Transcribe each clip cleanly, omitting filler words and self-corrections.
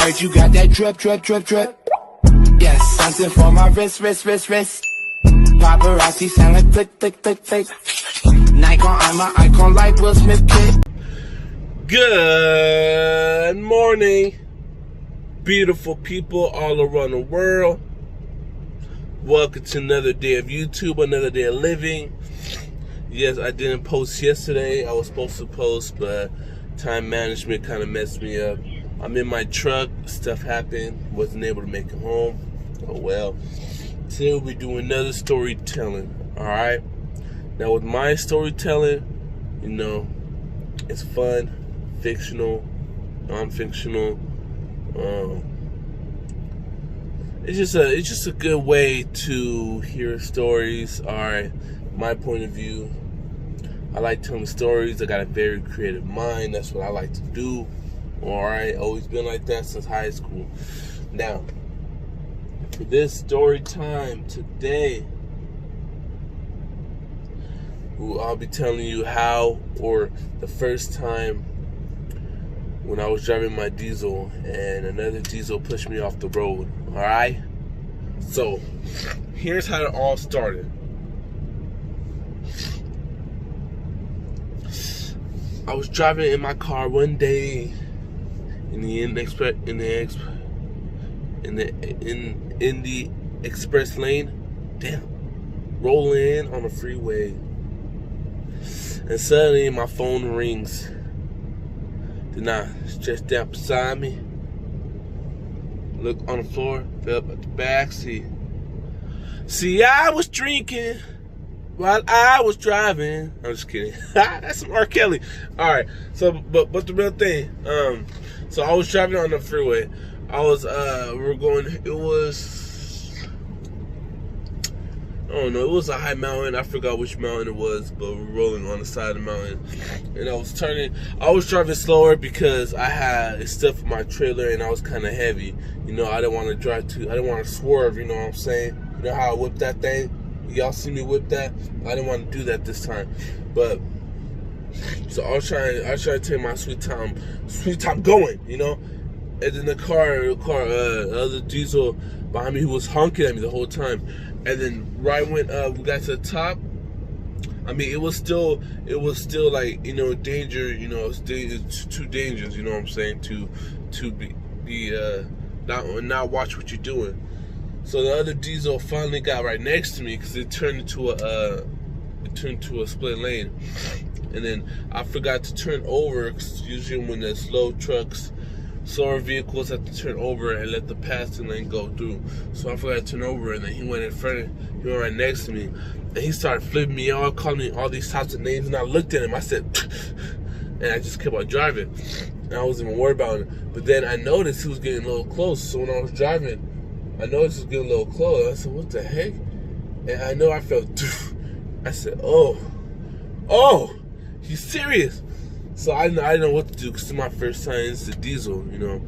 Heard you got that drip, drip, drip, drip. Yes, something for my wrist, wrist, wrist, wrist. Paparazzi sound like click, click, click, click. Nikon, I'm an icon like Will Smith kid. Good morning, beautiful people all around the world. Welcome to another day of YouTube, another day of living. Yes, I didn't post yesterday. I was supposed to post, but time management kind of messed me up. I'm in my truck, stuff happened, wasn't able to make it home. Oh well. Today we'll be doing another storytelling, alright? Now with my storytelling, you know, it's fun, fictional, non-fictional. It's just a good way to hear stories. Alright, my point of view. I like telling stories. I got a very creative mind. That's what I like to do. Alright, always been like that since high school. Now, for this story time today, I'll be telling you how, or the first time when I was driving my diesel and another diesel pushed me off the road. Alright? So, here's how it all started. I was driving in my car one day in the express lane. Damn. Rolling in on the freeway. And suddenly my phone rings. Then I stretched down beside me. Look on the floor, fell up at the back seat. See, I was drinking while I was driving. I'm just kidding. That's some R. Kelly. Alright, so but the real thing, so I was driving on the freeway. I was it was a high mountain. I forgot which mountain it was, but we're rolling on the side of the mountain. And I was driving slower because I had stuff in my trailer and I was kind of heavy. You know, I didn't want to swerve, you know what I'm saying? You know how I whipped that thing? Y'all see me whip that? I didn't want to do that this time. But, so I was trying to take my sweet time going, you know? And then the other diesel behind me, who was honking at me the whole time. And then right when we got to the top, I mean, it was still like, you know, danger, you know, it's too dangerous, you know what I'm saying, to be not watch what you're doing. So the other diesel finally got right next to me because it turned into a split lane. And then I forgot to turn over, because usually when there's slower vehicles have to turn over and let the passing lane go through. So I forgot to turn over, and then he went right next to me, and he started flipping me off, calling me all these types of names, and I looked at him, I said, and I just kept on driving, and I wasn't even worried about it. But then I noticed he was getting a little close, so when I was driving, I noticed he was getting a little close. I said, what the heck? And I know I felt, I said, oh, he's serious. So I didn't know what to do because it's my first time into the diesel, you know.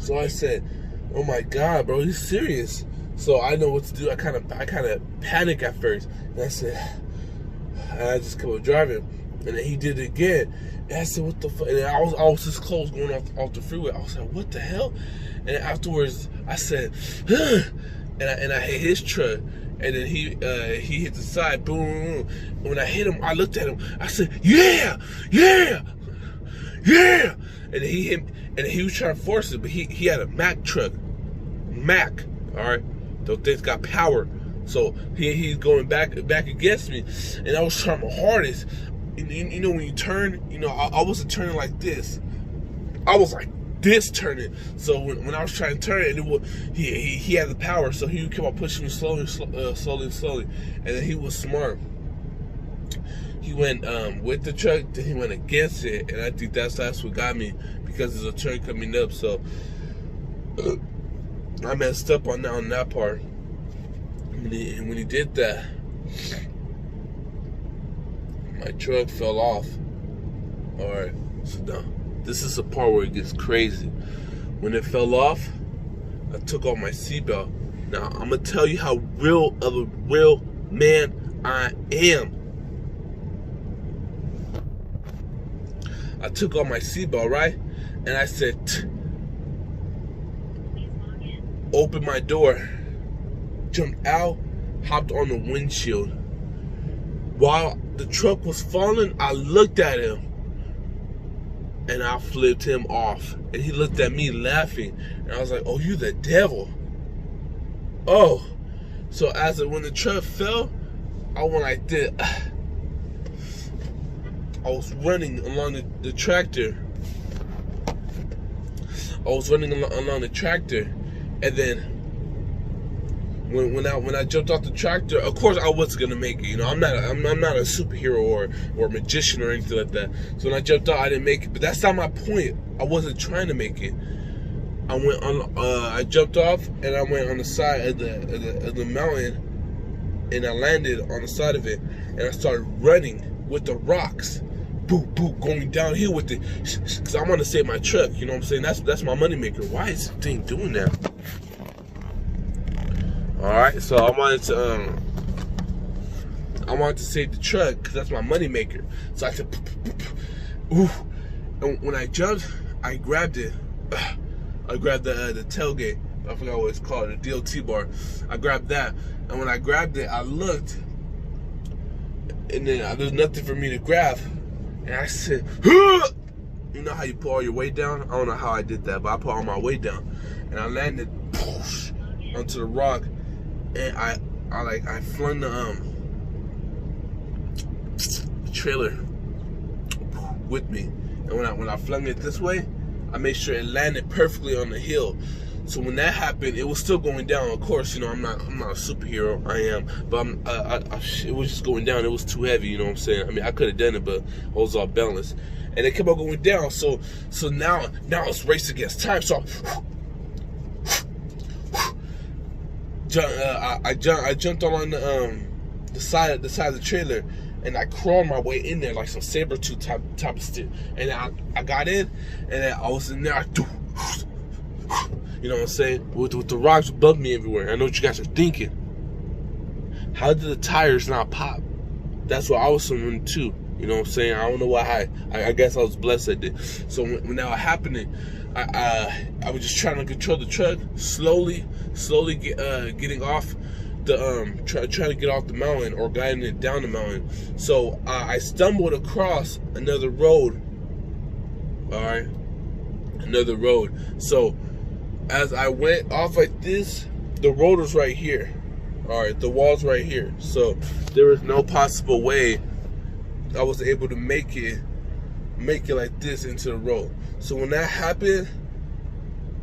So I said, "Oh my God, bro, he's serious." So I know what to do. I kind of panicked at first, and I said, I just kept on driving, and then he did it again. And I said, "What the fuck?" And I was just close going off the freeway. I was like, "What the hell?" And afterwards, I said, and I hit his truck. And then he hit the side, boom. And when I hit him, I looked at him. I said, yeah. And then he hit, and he was trying to force it, but he had a Mack truck, all right. Those things got power, so he's going back against me, and I was trying my hardest. You know when you turn, you know I wasn't turning like this. I was like this turning. So when I was trying to turn it, he had the power, so he kept on pushing me slowly. And then he was smart. He went with the truck, then he went against it, and I think that's what got me, because there's a turn coming up. So I messed up on that part. And when he did that, my truck fell off. All right, so now this is the part where it gets crazy. When it fell off, I took off my seatbelt. Now, I'm going to tell you how real of a real man I am. I took off my seatbelt, right? And I said, opened my door, jumped out, hopped on the windshield. While the truck was falling, I looked at him and I flipped him off. And he looked at me laughing. And I was like, oh, you the devil. Oh. So when the truck fell, I went like this. I was running along the tractor. And then when I jumped off the tractor, of course I wasn't gonna make it. You know, I'm not a superhero or a magician or anything like that. So when I jumped out, I didn't make it. But that's not my point. I wasn't trying to make it. I jumped off and I went on the side of the mountain, and I landed on the side of it, and I started running with the rocks. Boop, boop, going downhill with it, because I want to save my truck. You know what I'm saying? That's my money maker. Why is this thing doing that? All right, so I wanted to save the truck because that's my money maker. So I said, ooh, and when I jumped, I grabbed it. I grabbed the tailgate. I forgot what it's called, the DOT bar. I grabbed that, and when I grabbed it, I looked, and then there's nothing for me to grab. And I said, huh! You know how you put all your weight down? I don't know how I did that, but I put all my weight down. And I landed onto the rock, and I flung the trailer with me. And when I flung it this way, I made sure it landed perfectly on the hill. So when that happened, it was still going down. Of course, you know, I'm not a superhero. I am, but it was just going down. It was too heavy. You know what I'm saying? I mean, I could have done it, but I was off balance, and it kept on going down. So now it's race against time. So I jumped on the side of the trailer, and I crawled my way in there like some saber-tooth type of stick. And I got in, and then I was in there. You know what I'm saying? With the rocks above me everywhere. I know what you guys are thinking. How did the tires not pop? That's what I was wondering too. You know what I'm saying? I don't know why. I guess I was blessed I did. So when that was happening, I was just trying to control the truck, slowly getting off the trying to get off the mountain or guiding it down the mountain. So I stumbled across another road. All right, another road. So as I went off like this, the road was right here. All right, the wall's right here. So there was no possible way I was able to make it like this into the road. So when that happened,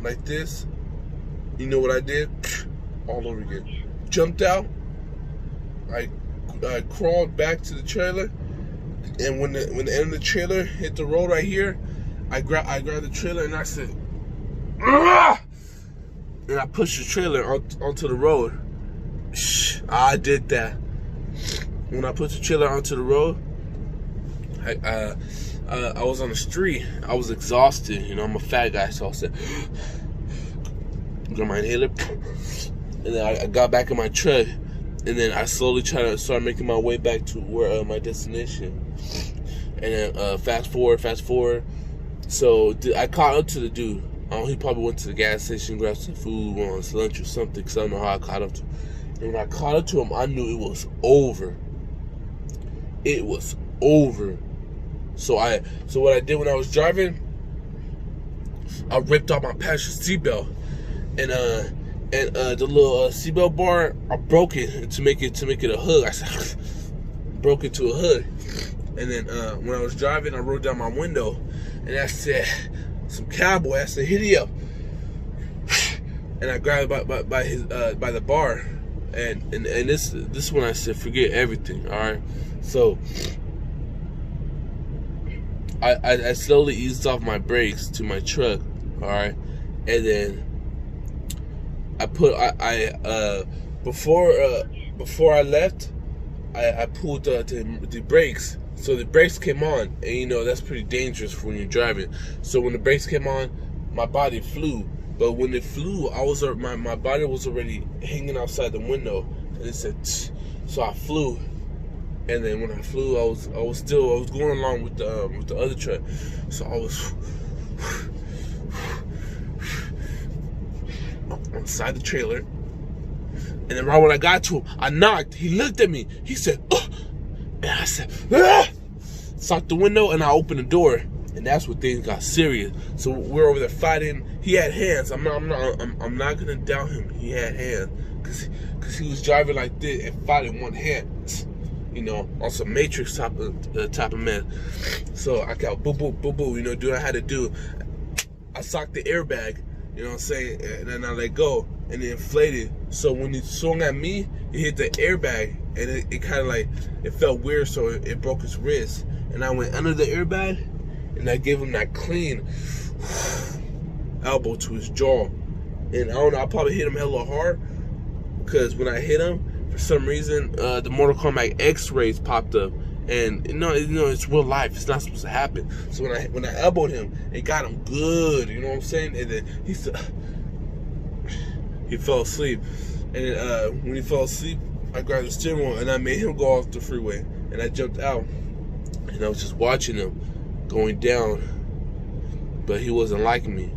like this, you know what I did? All over again. Jumped out. I crawled back to the trailer, and when the end of the trailer hit the road right here, I grabbed the trailer and I said, "Argh!" And I pushed the trailer onto the road. I did that. When I put the trailer onto the road, I was on the street. I was exhausted. You know, I'm a fat guy, so I said, got my inhaler, and then I got back in my truck, and then I slowly tried to start making my way back to where my destination. And then fast forward. So I caught up to the dude. He probably went to the gas station, grabbed some food, went on lunch or something, because I don't know how I caught up to him. And when I caught up to him, I knew it was over. It was over. So what I did when I was driving, I ripped off my passenger seatbelt, and the little seatbelt bar, I broke it to make it a hood. I said, broke it to a hood. And then when I was driving, I rolled down my window, and I said, some cowboy, I said, hit it up. And I grabbed it by the bar, and this one I said, forget everything. All right, so I slowly eased off my brakes to my truck. All right, and then before I left, I pulled the brakes. So the brakes came on, and you know that's pretty dangerous when you're driving. So when the brakes came on, my body flew. But when it flew, my body was already hanging outside the window, and it said, tch. So I flew, and then when I flew, I was going along with the other truck. So I was on the side of the trailer. And then right when I got to him, I knocked. He looked at me. He said, "Ugh." And I said, "Ah!" Socked the window, and I opened the door. And that's when things got serious. So we're over there fighting. He had hands. I'm not gonna doubt him. He had hands, cause he was driving like this and fighting one hand, you know, on some Matrix type of man. So I got boo boo boo boo, you know, do what I had to do. I socked the airbag, you know what I'm saying, and then I let go, and it inflated. So when he swung at me, it hit the airbag, and it kind of like, it felt weird, so it broke his wrist. And I went under the airbag, and I gave him that clean elbow to his jaw. And I don't know, I probably hit him hella hard, because when I hit him, for some reason, the Mortal Kombat X-rays popped up. And you know, it's real life. It's not supposed to happen. So when I elbowed him, it got him good. You know what I'm saying? And then he fell asleep. And when he fell asleep, I grabbed the steering wheel and I made him go off the freeway. And I jumped out, and I was just watching him going down. But he wasn't liking me.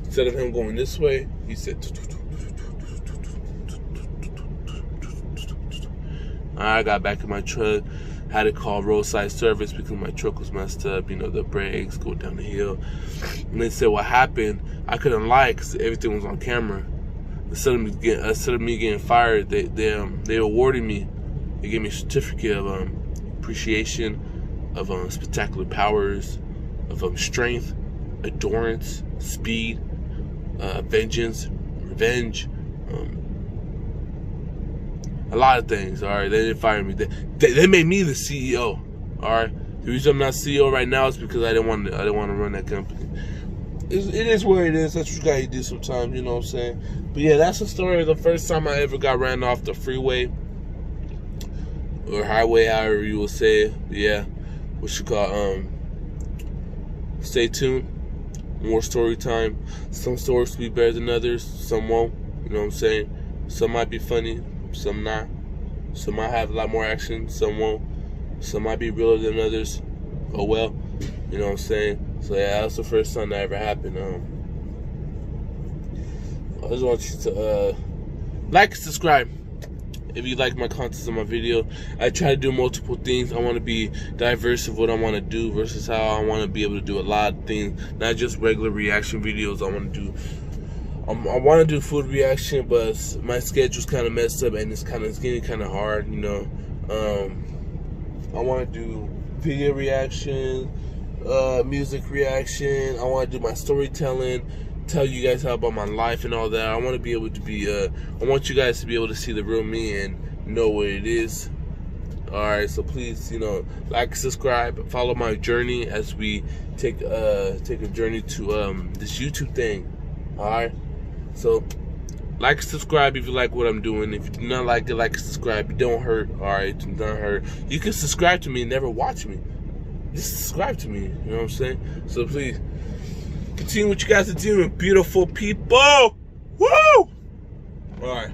Instead of him going this way, he said. I got back in my truck. Had to call roadside service because my truck was messed up. You know, the brakes go down the hill. And they said what happened. I couldn't lie because everything was on camera. Instead of me getting fired, they awarded me. They gave me a certificate of appreciation, of spectacular powers, of strength, endurance, speed, vengeance, revenge. A lot of things, all right? They didn't fire me. They made me the CEO, all right? The reason I'm not CEO right now is because I didn't want to run that company. It is where it is. That's what you gotta do sometimes, you know what I'm saying? But yeah, that's the story of the first time I ever got ran off the freeway or highway, however you will say it. Yeah, what you call stay tuned. More story time. Some stories will be better than others. Some won't. You know what I'm saying? Some might be funny. Some not. Some might have a lot more action. Some won't. Some might be realer than others. Oh well. You know what I'm saying? So yeah, that's the first time that ever happened. I just want you to like and subscribe if you like my content on my video. I try to do multiple things. I want to be diverse of what I want to do versus how I want to be able to do a lot of things, not just regular reaction videos. I want to do food reaction, but my schedule's kind of messed up and it's getting kind of hard, you know. I want to do video reaction, music reaction. I want to do my storytelling, tell you guys how about my life and all that. I want to be able to be, I want you guys to be able to see the real me and know what it is. Alright, so please, you know, like, subscribe, follow my journey as we take a journey to this YouTube thing. Alright, so like and subscribe if you like what I'm doing. If you do not like it, like and subscribe. It don't hurt. Alright, it do not hurt. You can subscribe to me and never watch me. Just subscribe to me. You know what I'm saying? So please continue what you guys are doing, beautiful people. Woo! Alright.